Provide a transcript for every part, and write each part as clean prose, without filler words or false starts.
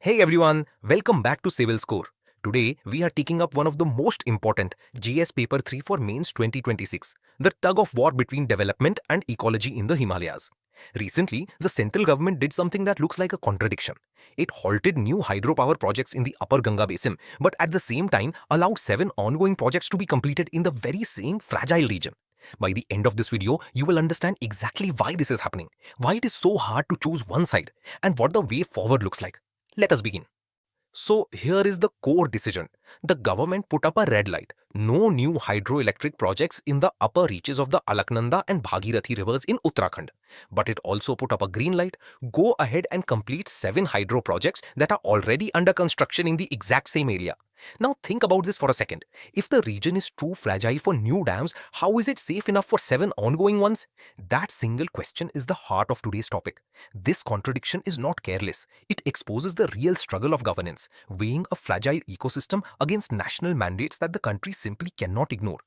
Hey everyone, welcome back to CivilsCore. Today we are taking up one of the most important GS Paper 3 for Mains 2026, the tug of war between development and ecology in the Himalayas. Recently, the central government did something that looks like a contradiction. It halted new hydropower projects in the upper Ganga Basin, but at the same time allowed 7 ongoing projects to be completed in the very same fragile region. By the end of this video, you will understand exactly why this is happening, why it is so hard to choose one side, and what the way forward looks like. Let us begin. So here is the core decision. The government put up a red light. No new hydroelectric projects in the upper reaches of the Alaknanda and Bhagirathi rivers in Uttarakhand. But it also put up a green light. Go ahead and complete 7 hydro projects that are already under construction in the exact same area. Now think about this for a second. If the region is too fragile for new dams, how is it safe enough for 7 ongoing ones? That single question is the heart of today's topic. This contradiction is not careless. It exposes the real struggle of governance, weighing a fragile ecosystem against national mandates that the country simply cannot ignore.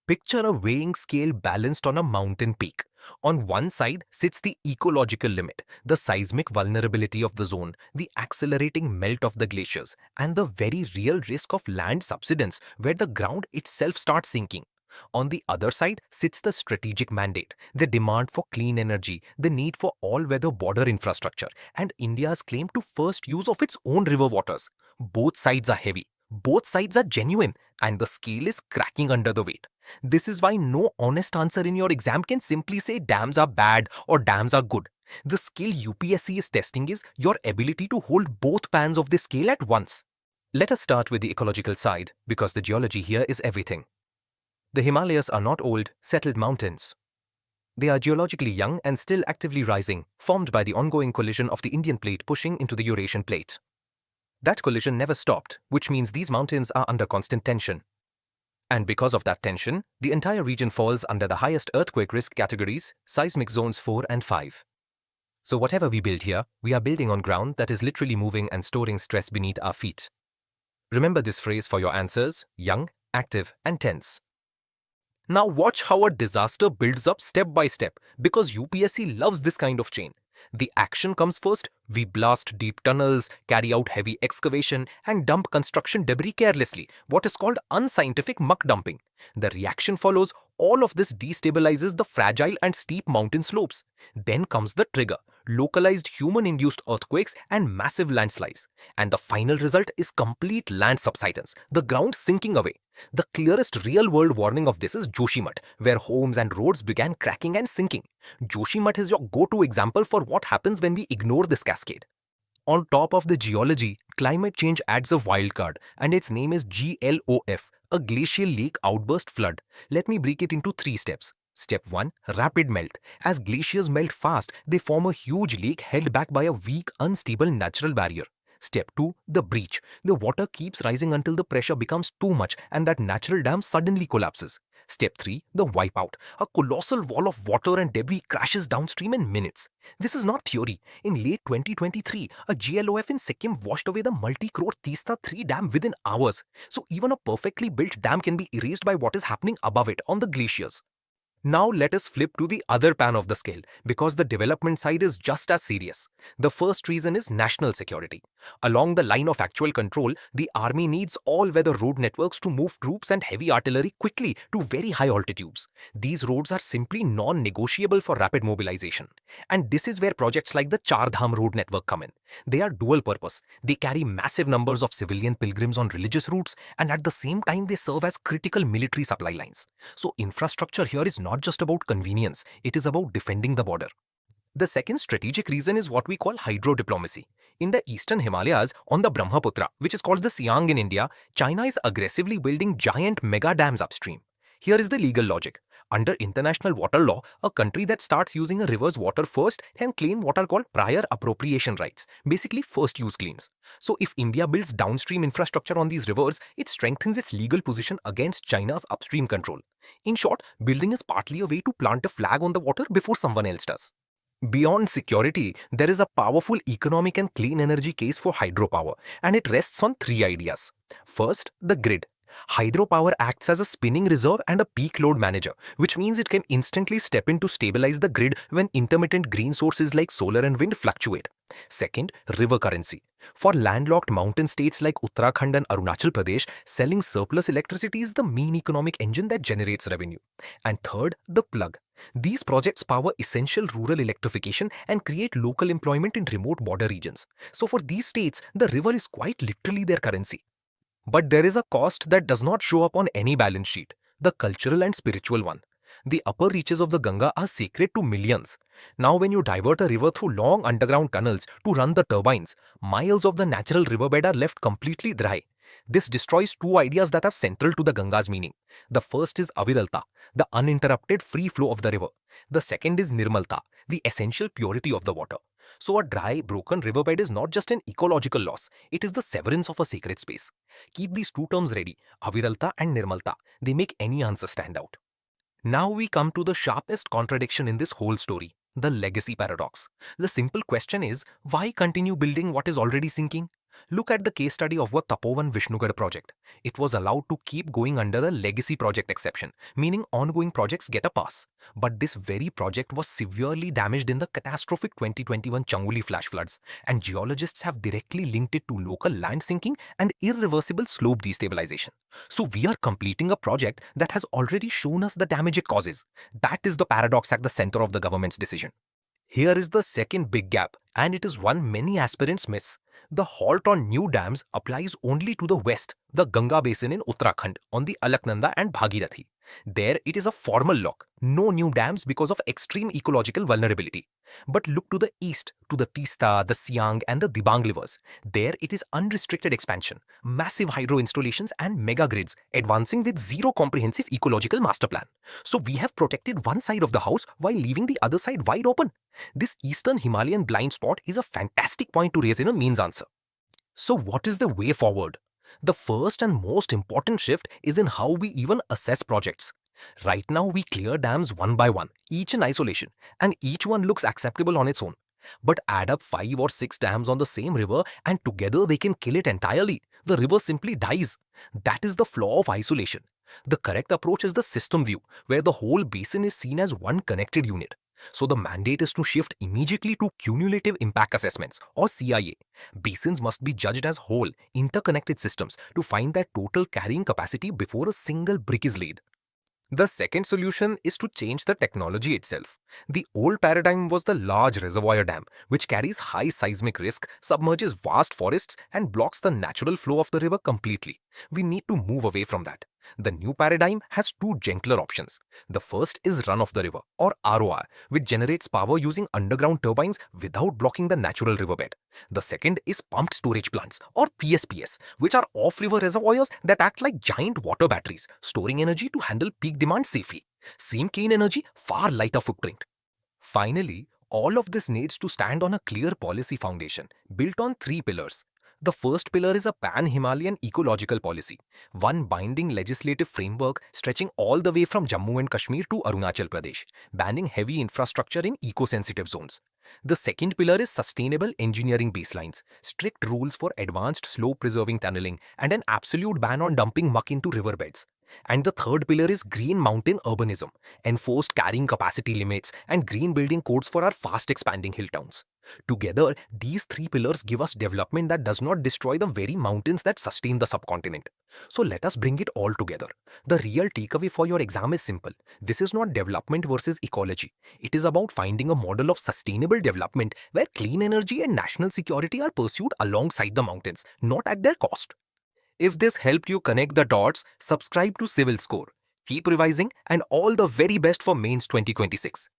Picture a weighing scale balanced on a mountain peak. On one side sits the ecological limit, the seismic vulnerability of the zone, the accelerating melt of the glaciers, and the very real risk of land subsidence where the ground itself starts sinking. On the other side sits the strategic mandate, the demand for clean energy, the need for all-weather border infrastructure, and India's claim to first use of its own river waters. Both sides are heavy. Both sides are genuine, and the scale is cracking under the weight. This is why no honest answer in your exam can simply say dams are bad or dams are good. The skill UPSC is testing is your ability to hold both pans of the scale at once. Let us start with the ecological side, because the geology here is everything. The Himalayas are not old, settled mountains. They are geologically young and still actively rising, formed by the ongoing collision of the Indian plate pushing into the Eurasian plate. That collision never stopped, which means these mountains are under constant tension. And because of that tension, the entire region falls under the highest earthquake risk categories, Seismic Zones 4 and 5. So whatever we build here, we are building on ground that is literally moving and storing stress beneath our feet. Remember this phrase for your answers: young, active, and tense. Now watch how a disaster builds up step by step, because UPSC loves this kind of chain. The action comes first. We blast deep tunnels, carry out heavy excavation, and dump construction debris carelessly, what is called unscientific muck dumping. The reaction follows. All of this destabilizes the fragile and steep mountain slopes. Then comes the trigger: localized human-induced earthquakes and massive landslides. And the final result is complete land subsidence, the ground sinking away. The clearest real-world warning of this is Joshimath, where homes and roads began cracking and sinking. Joshimath is your go-to example for what happens when we ignore this cascade. On top of the geology, climate change adds a wild card, and its name is GLOF, a glacial lake outburst flood. Let me break it into 3 steps. Step 1. Rapid melt. As glaciers melt fast, they form a huge lake held back by a weak, unstable natural barrier. Step 2. The breach. The water keeps rising until the pressure becomes too much and that natural dam suddenly collapses. Step 3. The wipeout. A colossal wall of water and debris crashes downstream in minutes. This is not theory. In late 2023, a GLOF in Sikkim washed away the multi-crore Teesta 3 dam within hours. So even a perfectly built dam can be erased by what is happening above it on the glaciers. Now let us flip to the other pan of the scale, because the development side is just as serious. The first reason is national security. Along the line of actual control, the army needs all-weather road networks to move troops and heavy artillery quickly to very high altitudes. These roads are simply non-negotiable for rapid mobilization. And this is where projects like the Char Dham road network come in. They are dual purpose. They carry massive numbers of civilian pilgrims on religious routes, and at the same time they serve as critical military supply lines. So infrastructure here is not just about convenience, it is about defending the border. The second strategic reason is what we call hydro diplomacy. In the eastern Himalayas, on the Brahmaputra, which is called the Siang in India, China is aggressively building giant mega dams upstream. Here is the legal logic. Under international water law, a country that starts using a river's water first can claim what are called prior appropriation rights, basically first use claims. So if India builds downstream infrastructure on these rivers, it strengthens its legal position against China's upstream control. In short, building is partly a way to plant a flag on the water before someone else does. Beyond security, there is a powerful economic and clean energy case for hydropower, and it rests on 3 ideas. First, the grid. Hydropower acts as a spinning reserve and a peak load manager, which means it can instantly step in to stabilize the grid when intermittent green sources like solar and wind fluctuate. Second, river currency. For landlocked mountain states like Uttarakhand and Arunachal Pradesh, selling surplus electricity is the main economic engine that generates revenue. And third, the plug. These projects power essential rural electrification and create local employment in remote border regions. So for these states, the river is quite literally their currency. But there is a cost that does not show up on any balance sheet, the cultural and spiritual one. The upper reaches of the Ganga are sacred to millions. Now when you divert a river through long underground tunnels to run the turbines, miles of the natural riverbed are left completely dry. This destroys two ideas that are central to the Ganga's meaning. The first is aviralta, the uninterrupted free flow of the river. The second is nirmalta, the essential purity of the water. So a dry, broken riverbed is not just an ecological loss, it is the severance of a sacred space. Keep these two terms ready, aviralta and nirmalta. They make any answer stand out. Now we come to the sharpest contradiction in this whole story, the legacy paradox. The simple question is, why continue building what is already sinking? Look at the case study of the Tapovan Vishnugad project. It was allowed to keep going under the legacy project exception, meaning ongoing projects get a pass. But this very project was severely damaged in the catastrophic 2021 Changuli flash floods, and geologists have directly linked it to local land sinking and irreversible slope destabilization. So we are completing a project that has already shown us the damage it causes. That is the paradox at the center of the government's decision. Here is the second big gap, and it is one many aspirants miss. The halt on new dams applies only to the west, the Ganga Basin in Uttarakhand on the Alaknanda and Bhagirathi. There it is a formal lock, no new dams because of extreme ecological vulnerability. But look to the east, to the Tista, the Siang and the Dibang rivers. There it is unrestricted expansion, massive hydro installations and mega grids advancing with zero comprehensive ecological master plan. So we have protected one side of the house while leaving the other side wide open. This eastern Himalayan blind spot is a fantastic point to raise in a means answer. So what is the way forward? The first and most important shift is in how we even assess projects. Right now we clear dams one by one, each in isolation, and each one looks acceptable on its own. But add up 5 or 6 dams on the same river and together they can kill it entirely. The river simply dies. That is the flaw of isolation. The correct approach is the system view, where the whole basin is seen as one connected unit. So the mandate is to shift immediately to cumulative impact assessments or CIA. Basins must be judged as whole, interconnected systems to find their total carrying capacity before a single brick is laid. The second solution is to change the technology itself. The old paradigm was the large reservoir dam, which carries high seismic risk, submerges vast forests, and blocks the natural flow of the river completely. We need to move away from that. The new paradigm has two gentler options. The first is run of the river, or ROR, which generates power using underground turbines without blocking the natural riverbed. The second is pumped storage plants, or PSPS, which are off-river reservoirs that act like giant water batteries, storing energy to handle peak demand safely. Same clean energy, far lighter footprint. Finally, all of this needs to stand on a clear policy foundation, built on 3 pillars. The first pillar is a pan-Himalayan ecological policy, one binding legislative framework stretching all the way from Jammu and Kashmir to Arunachal Pradesh, banning heavy infrastructure in eco-sensitive zones. The second pillar is sustainable engineering baselines, strict rules for advanced slope-preserving tunneling, and an absolute ban on dumping muck into riverbeds. And the third pillar is green mountain urbanism, enforced carrying capacity limits, and green building codes for our fast-expanding hill towns. Together, these 3 pillars give us development that does not destroy the very mountains that sustain the subcontinent. So let us bring it all together. The real takeaway for your exam is simple. This is not development versus ecology. It is about finding a model of sustainable development where clean energy and national security are pursued alongside the mountains, not at their cost. If this helped you connect the dots, subscribe to CivilsCore. Keep revising and all the very best for Mains 2026.